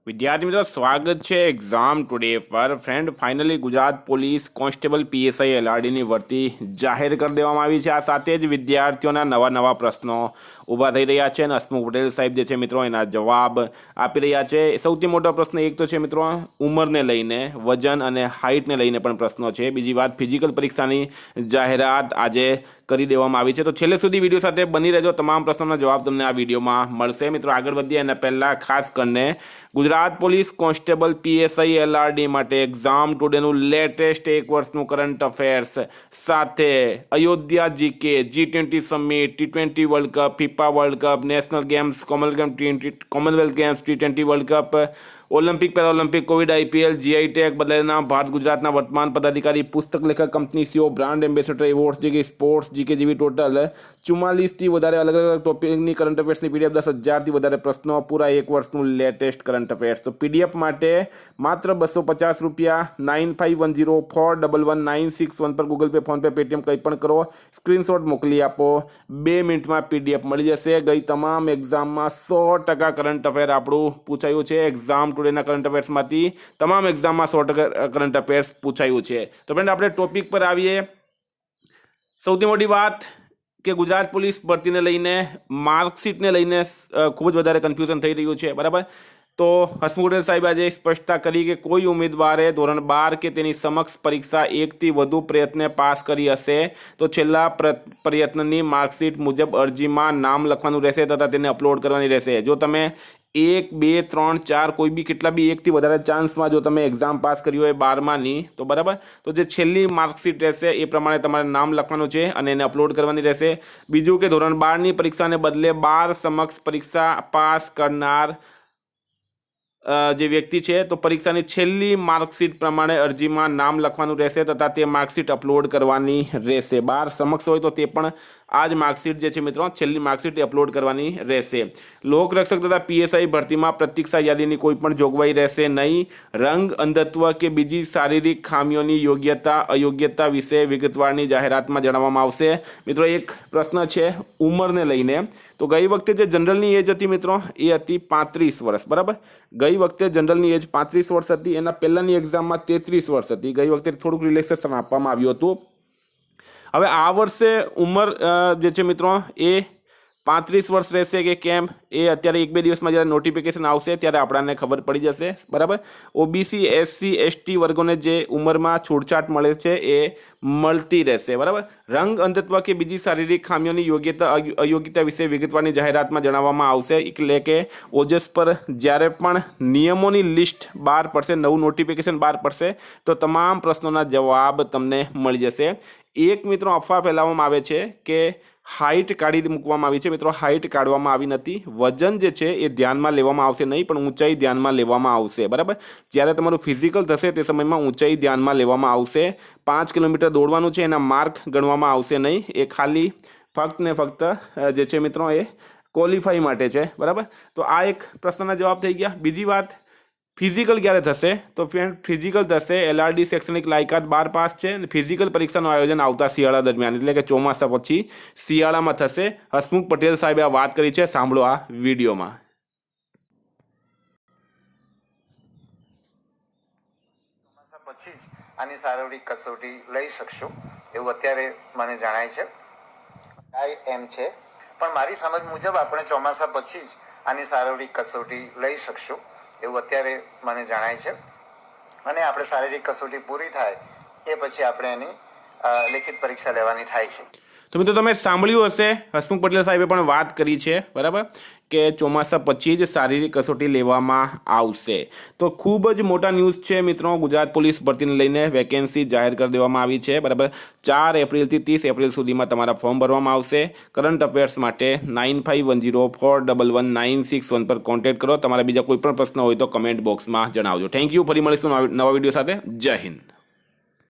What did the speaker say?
વિદ્યાર્થી મિત્રો સ્વાગત છે એક્ઝામ ટુડે પર friend finally Gujarat police constable PSI એલઆરડીની ભરતી જાહેર કરી દેવામાં આવી છે। આ સાથે જ વિદ્યાર્થીઓના નવા પ્રશ્નો ઊભા થઈ રહ્યા છે અને હસમુખ પટેલ સાહેબ જે છે મિત્રો એના જવાબ આપી રહ્યા છે। સૌથી મોટો પ્રશ્ન એક તો છે મિત્રો ઉંમરને લઈને, વજન અને હાઇટને લઈને પણ પ્રશ્નો છે। બીજી વાત ફિઝિકલ પરીક્ષાની જાહેરાત આજે કરી દેવામાં આવી છે, તો છેલ્લે સુધી વિડીયો સાથે બની રહેજો। તમામ પ્રશ્નોના જવાબ તમને આ વિડીયોમાં મળશે। મિત્રો આગળ વધીએ એના પહેલાં ખાસ કરીને Gujarat police constable PSI LRD માટે એક્ઝામ ટુડેનું લેટેસ્ટ એક વર્ષનું કરંટ અફેર્સ સાથે Ayodhya GK, G20 summit, T20 world cup, FIFA world cup, national games, commonwealth games, T20 world cup, Olympic Paralympic, Covid IPL, GI tag, બદલાયેલા ભારત ગુજરાતના વર્તમાન પદાધિકારી, પુસ્તક લેખક, company CEO, brand ambassador awards, GK sports, GK જેવી total 44થી વધારે અલગ અલગ ટોપિકની કરંટ અફેર્સની પીડીએફ, 10,000થી વધારે પ્રશ્નો, પૂરા એક વર્ષનું લેટેસ્ટ કરંટ અફેર્સ। તો પીડીએફ માટે માત્ર ₹250 9510411961 પર ગૂગલ પે, ફોનપે, પેટીએમ કંઈ પણ કરો, સ્ક્રીનશોટ મોકલી આપો, 2 મિનિટમાં પીડીએફ મળી જશે। ગઈ તમામ એક્ઝામમાં 100% કરંટ અફેર આપણું પૂછાયું છે। એક્ઝામ ટુડેના કરંટ અફેર્સમાંથી તમામ એક્ઝામમાં 100% કરંટ અફેર્સ પૂછાયું છે। તો ફ્રેન્ડ આપણે ટોપિક પર આવીએ। સૌથી મોટી વાત કે ગુજરાત પોલીસ ભરતીને લઈને, માર્કશીટને લઈને ખૂબ જ વધારે કન્ફ્યુઝન થઈ રહ્યું છે, બરાબર। તો હસમુખ પટેલ સાહેબ આજે સ્પષ્ટતા કરી કે કોઈ ઉમેદવારે ધોરણ 12 કે તેની સમક્ષ પરીક્ષા એકથી વધુ પ્રયત્ને પાસ કરી હશે તો છેલ્લા પ્રયત્નની માર્કશીટ મુજબ અરજીમાં નામ લખવાનું રહેશે તથા તેને અપલોડ કરવાની રહેશે। જો તમે 1, 2, 3, 4 કોઈ બી કેટલા બી એકથી વધારે ચાન્સમાં જો તમે એક્ઝામ પાસ કરી હોય 12માની, તો બરાબર, તો જે છેલ્લી માર્કશીટ રહેશે એ પ્રમાણે તમારે નામ લખવાનું છે અને એને અપલોડ કરવાની રહેશે। બીજું કે ધોરણ 12ની પરીક્ષાને બદલે 12 સમક્ષ પરીક્ષા પાસ કરનાર જે વ્યક્તિ છે તો પરીક્ષાની છેલ્લી માર્કશીટ પ્રમાણે અરજીમાં નામ લખવાનું રહેશે તથા તે માર્કશીટ અપલોડ કરવાની રહેશે। 12 સમક્ષ હોય તો તે પણ આ જ માર્કશીટ જે છે મિત્રો છેલ્લી માર્કશીટ અપલોડ કરવાની રહેશે। લોકરક્ષક તથા પીએસઆઈ ભરતીમાં પ્રતીક્ષા યાદીની કોઈ પણ જોગવાઈ રહેશે નહીં। રંગ, અંધત્વ કે બીજી શારીરિક ખામીઓની યોગ્યતા અયોગ્યતા વિશે વિગતવારની જાહેરાતમાં જણાવવામાં આવશે। મિત્રો એક પ્રશ્ન છે ઉંમરને લઈને, તો ગઈ વખતે જે જનરલની એજ હતી મિત્રો એ હતી 35 વર્ષ, બરાબર। ગઈ વખતે જનરલની એજ 35 વર્ષ હતી, એના પહેલાંની એક્ઝામમાં 33 વર્ષ હતી। ગઈ વખતે થોડુંક રિલેક્સેશન આપવામાં આવ્યું હતું। હવે આ વર્ષે ઉંમર જે છે મિત્રો એ 35 વર્ષ રહેશે કે કેમ એ અત્યારે 1-2 દિવસમાં જ્યારે નોટિફિકેશન આવશે ત્યારે આપણને ખબર પડી જશે, બરાબર। ઓબીસી, એસસી, એસટી વર્ગોને જે ઉંમરમાં છૂટછાટ મળે છે એ મળતી રહેશે, બરાબર। રંગ, અંધત્વ કે બીજી શારીરિક ખામીઓની યોગ્યતા અયોગ્યતા વિશે વિગતવારની જાહેરાતમાં જણાવવામાં આવશે। એટલે કે ઓજસ પર જ્યારે પણ નિયમોની લિસ્ટ બહાર પડશે, નવું નોટિફિકેશન બહાર પડશે તો તમામ પ્રશ્નોના જવાબ તમને મળી જશે। એક મિત્રો અફવા ફેલાવવામાં આવે છે કે હાઇટ કાઢી મૂકવામાં આવી છે, મિત્રો હાઇટ કાઢવામાં આવી નથી। વજન જે છે એ ધ્યાનમાં લેવામાં આવશે નહીં, પણ ઊંચાઈ ધ્યાનમાં લેવામાં આવશે, બરાબર। જ્યારે તમારું ફિઝિકલ થશે તે સમયમાં ઊંચાઈ ધ્યાનમાં લેવામાં આવશે। 5 કિલોમીટર દોડવાનું છે એના માર્ક ગણવામાં આવશે નહીં, એ ખાલી ફક્ત ને ફક્ત જે છે મિત્રો એ ક્વોલિફાઈ માટે છે, બરાબર। તો આ એક પ્રશ્નના જવાબ થઈ ગયા। બીજી વાત ફિઝિકલ ક્યારે થશે, તો ફ્રેન્ડ ફિઝિકલ થશે એલઆરડી શૈક્ષણિક લાયકાત 12 પાસ છે અને ફિઝિકલ પરીક્ષાનું આયોજન આવતા શિયાળા દરમિયાન એટલે કે ચોમાસા પછી શિયાળામાં થશે। હસમુખ પટેલ સાહેબે આ વાત કરી છે, સાંભળો આ વિડીયોમાં। ચોમાસા પછી જ આની શારીરિક કસોટી લઈ શકશો એવું અત્યારે મને જણાય છે। એમ છે પણ મારી સમજ મુજબ આપણે ચોમાસા પછી જ આની શારીરિક કસોટી લઈ શકશો એવું અત્યારે મને જણાય છે અને આપણે શારીરિક કસોટી પૂરી થાય એ પછી આપણે એની લેખિત પરીક્ષા લેવાની થાય છે। તો મિત્રો તમે સાંભળ્યું હશે, હસમુખ પટેલ સાહેબે પણ વાત કરી છે, બરાબર, કે ચોમાસા પછી જ શારીરિક કસોટી લેવામાં આવશે। તો ખૂબ જ મોટા ન્યૂઝ છે મિત્રો ગુજરાત પોલીસ ભરતીને લઈને। વેકેન્સી જાહેર કરી દેવામાં આવી છે, બરાબર। 4 એપ્રિલથી 30 એપ્રિલ સુધીમાં તમારા ફોર્મ ભરવામાં આવશે। કરંટ અફેર્સ માટે 9510411961 પર કોન્ટેક્ટ કરો। તમારા બીજા કોઈ પણ પ્રશ્ન હોય તો કમેન્ટ બોક્સમાં જણાવજો। થેન્ક યુ, ફરી મળીશું નવા વિડીયો સાથે। જય હિન્દ।